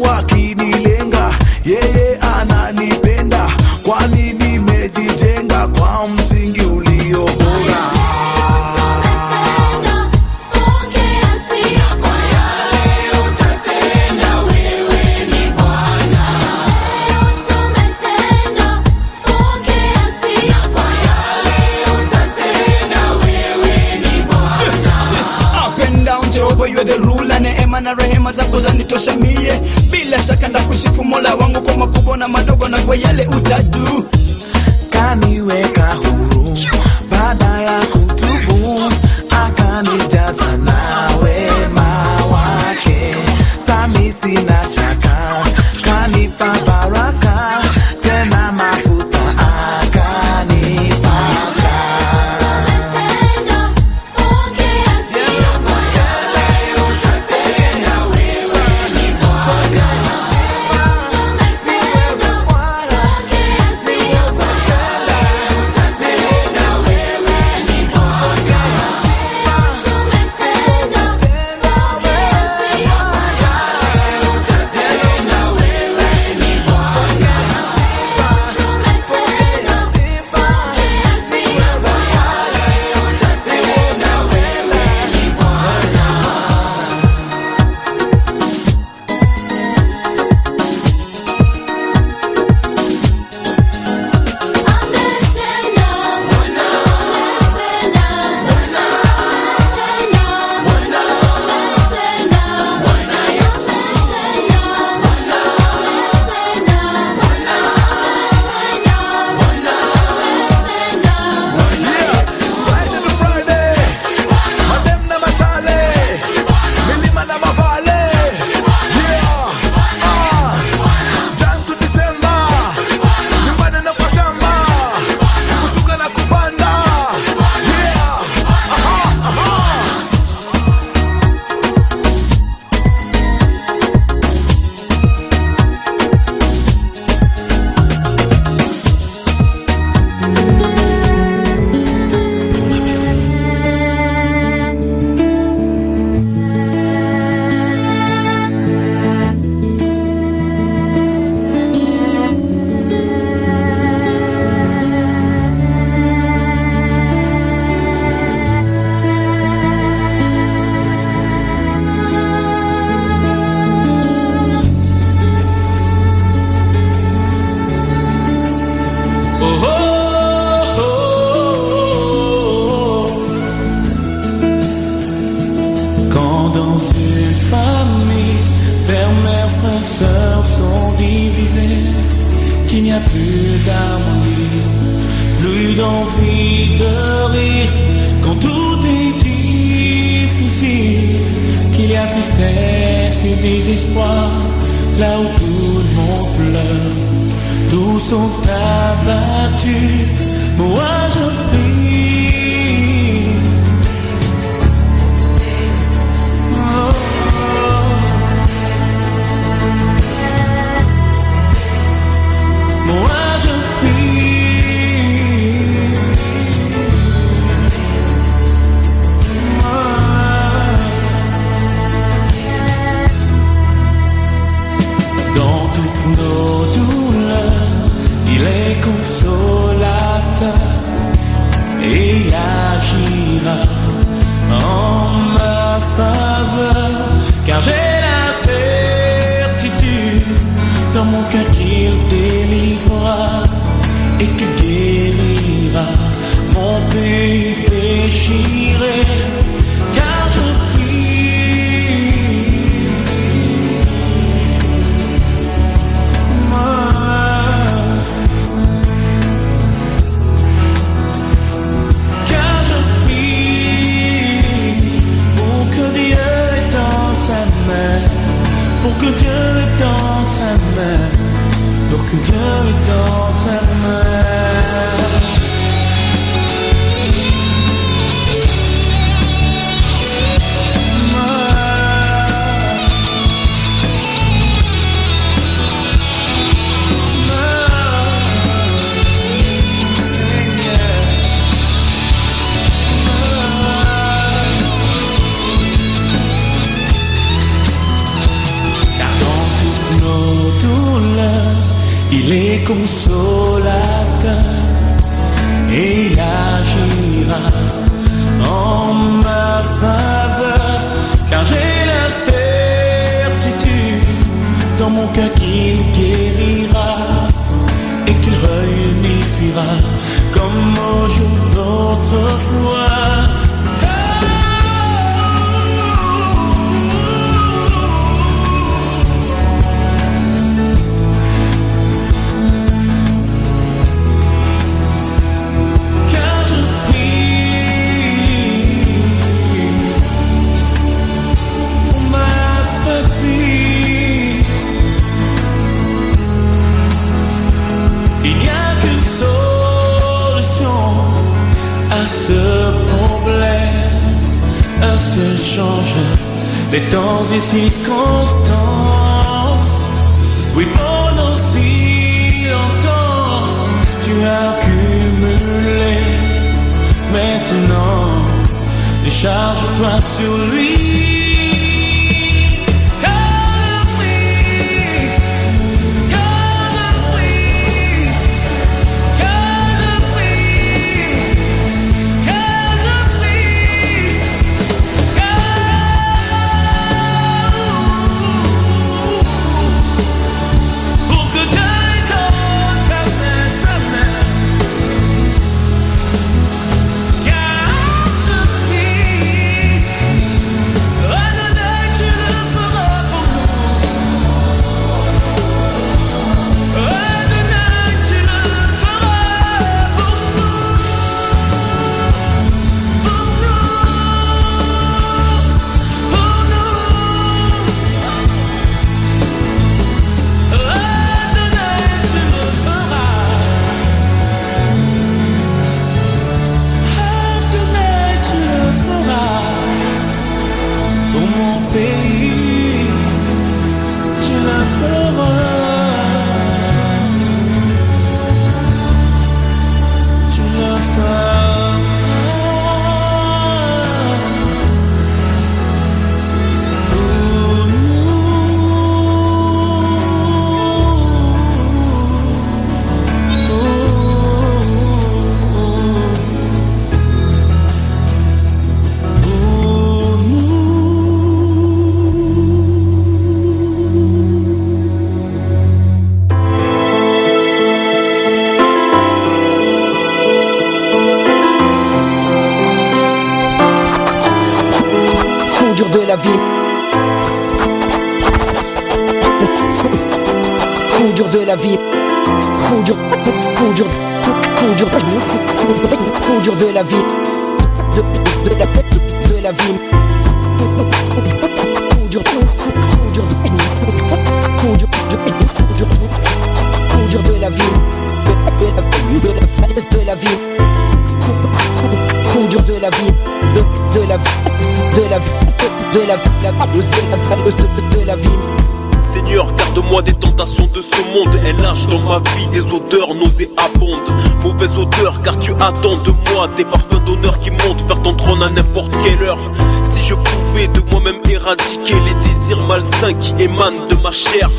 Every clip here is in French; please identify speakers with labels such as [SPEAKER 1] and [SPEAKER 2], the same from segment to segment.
[SPEAKER 1] wakinilenga, yeye ananipenda, kwani nimejijenga kwa msingi ulio bora. You are the ruler, neema na rehema zako zanitosha mie. Bila shaka ndakusifu Mola wangu kwa makubwa na madogo na kwa yale utadu. Kaniweka huru baada ya kutubu, akanijaza na wema wake. Sami sina shaka, kanipa baraka, tena mafuta akanipaka.
[SPEAKER 2] Sœurs sont divisées, qu'il n'y a plus d'harmonie, plus d'envie de rire quand tout est difficile, qu'il y a tristesse et désespoir là où tout le monde pleure. Tous sont abattus, moi je prie. Oh. Moi je prie, dans toutes nos douleurs, il est consolateur et agira en ma faveur, car j'ai la certitude dans mon cœur qu'il délivrera et qu'il guérira mon pays déchiré, car je prie. Car je prie pour que Dieu étende sa main, pour que Dieu étende sa main, pour que Dieu étende sa main. Car dans toutes douleur, il est consolateur et il agira en ma faveur, car j'ai la certitude dans mon cœur qu'il guérira et qu'il réunifiera comme au jour d'autrefois. À ce problème, à ce changement, les temps et circonstances. Oui, pendant si longtemps, tu as accumulé. Maintenant, décharge-toi sur lui.
[SPEAKER 3] De la vie, coup dur de la vie, coup dur de la vie, de la vie, coup dur de la vie, coup dur de la vie, coup dur de la vie, de la vie.
[SPEAKER 4] Seigneur, garde-moi des tentations de ce monde. Elle lâche dans ma vie des odeurs nauséabondes. Mauvaise odeur car tu attends de moi des parfums d'honneur qui montent vers ton trône à n'importe quelle heure. Si je pouvais de moi-même éradiquer les désirs malsains qui émanent de ma chair,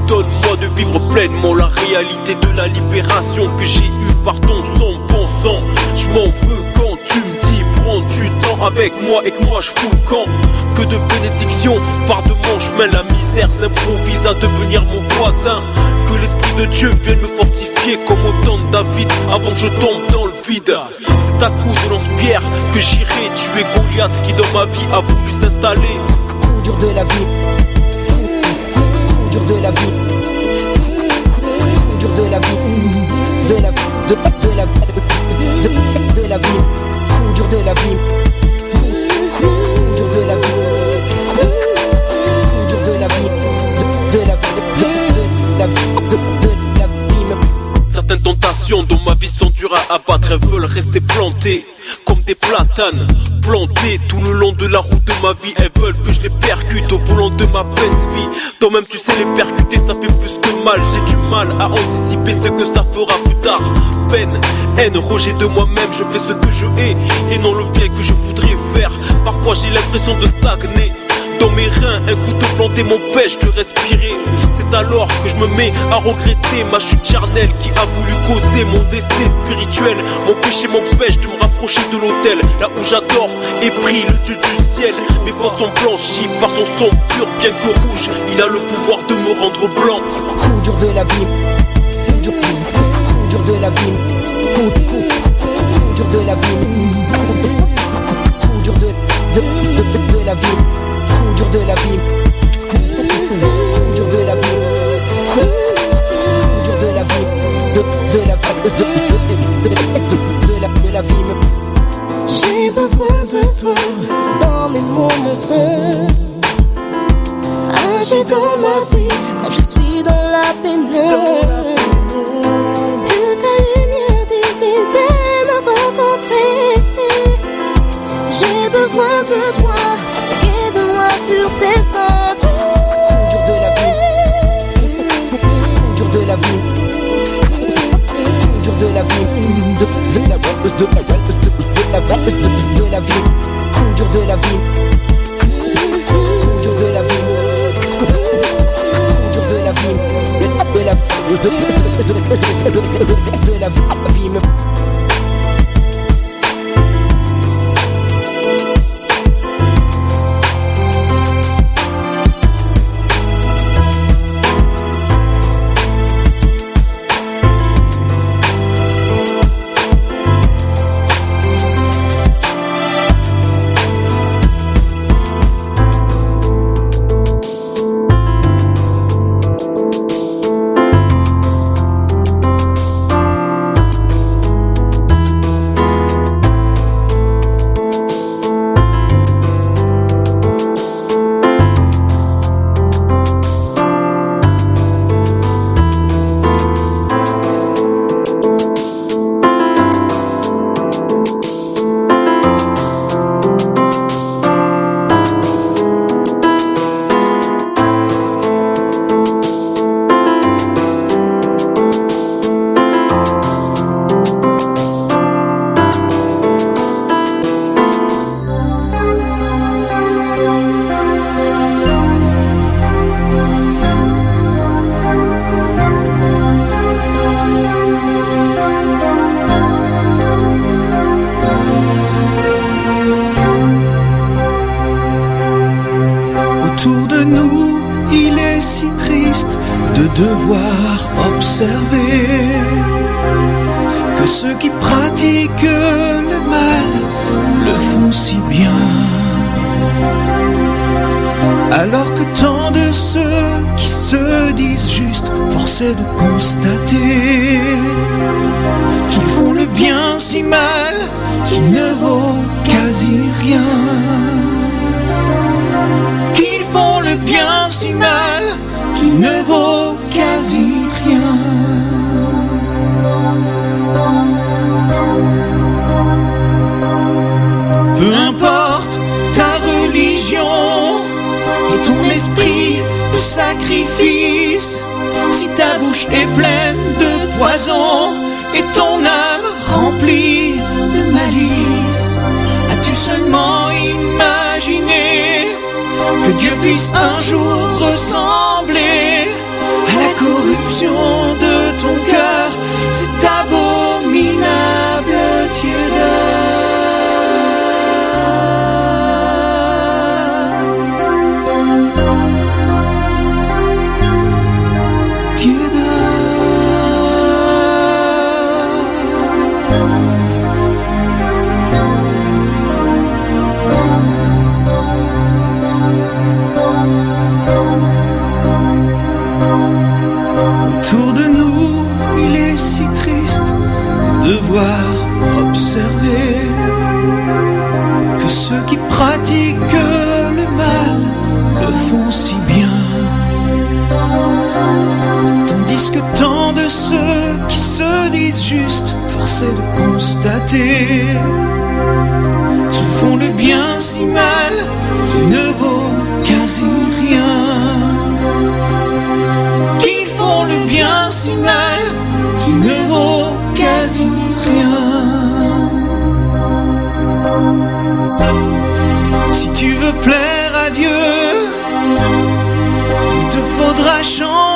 [SPEAKER 4] donne-moi de vivre pleinement la réalité de la libération que j'ai eue par ton sang bon sang. Je m'en veux quand tu me dis prends du temps avec moi et que moi je fous le camp. Que de bénédictions par de mon chemin, la misère s'improvise à devenir mon voisin. Que l'esprit de Dieu vienne me fortifier comme au temps de David avant que je tombe dans le vide. C'est à coup de lance-pierre que j'irai tuer Goliath qui dans ma vie a voulu s'installer.
[SPEAKER 3] Coup dur de la vie, coup dur de la vie, coup dur de la vie, de la vie, de la vie, coup dur de la vie, coup dur de la vie, coup dur de la vie, de la vie.
[SPEAKER 4] Certaines tentations dans ma vie sont dures à abattre. Elles veulent rester plantées comme des platanes, plantées tout le long de la route de ma vie. Elles veulent que je les percute au volant de ma belle vie. Toi-même tu sais les percuter, ça fait plus que mal. J'ai du mal à anticiper ce que ça fera plus tard. Peine, haine, rejet de moi-même. Je fais ce que je hais et non le bien que je voudrais faire. Parfois j'ai l'impression de stagner dans mes reins, un couteau planté m'empêche de respirer. C'est alors que je me mets à regretter ma chute charnelle qui a voulu causer mon décès spirituel. Mon péché m'empêche de me rapprocher de l'autel, là où j'adore et brille le Dieu du ciel. Mes fautes sont blanchies par son sang pur, bien que rouge, il a le pouvoir de me rendre blanc.
[SPEAKER 3] Coup dur de la vie, coup dur de la vie, coup dur de la vie, coup dur de la vie, coup dur de la vie, coup dur de la vie, coup dur de la vie, de la vie.
[SPEAKER 5] J'ai besoin de toi dans mes moments sombres. Agis dans ma vie quand je suis dans la pénombre. Que ta lumière divine vienne me rencontrer. J'ai besoin de toi, guide-moi sur tes sentiers.
[SPEAKER 3] Coup dur de la vie, coup dur de la vie, coup dur de la vie, de la vie, coup dur de la vie, coup dur de la vie, coup dur de la vie, de la vie.
[SPEAKER 1] Autour de nous, il est si triste de devoir observer que ceux qui pratiquent le mal le font si bien, alors que tant de ceux qui se disent justes, forcés de constater qu'ils font le bien si mal qu'il ne vaut quasi rien. Qu'ils font le bien si mal qu'il ne vaut quasi rien. Peu importe ta religion et ton esprit de sacrifice, si ta bouche est pleine de poison et ton âme remplie de malice, as-tu seulement imaginé que Dieu puisse un jour ressembler à la corruption de ton cœur, cette abominable tiédeur. Autour de nous, il est si triste de devoir observer que ceux qui pratiquent le mal le font si bien, tandis que tant de ceux qui se disent justes, forcés de constater qu'ils font le bien si mal qu'il ne vaut quasi rien. Qu'ils font le bien si mal qu'il ne vaut quasi rien. Si tu veux plaire à Dieu,
[SPEAKER 2] change.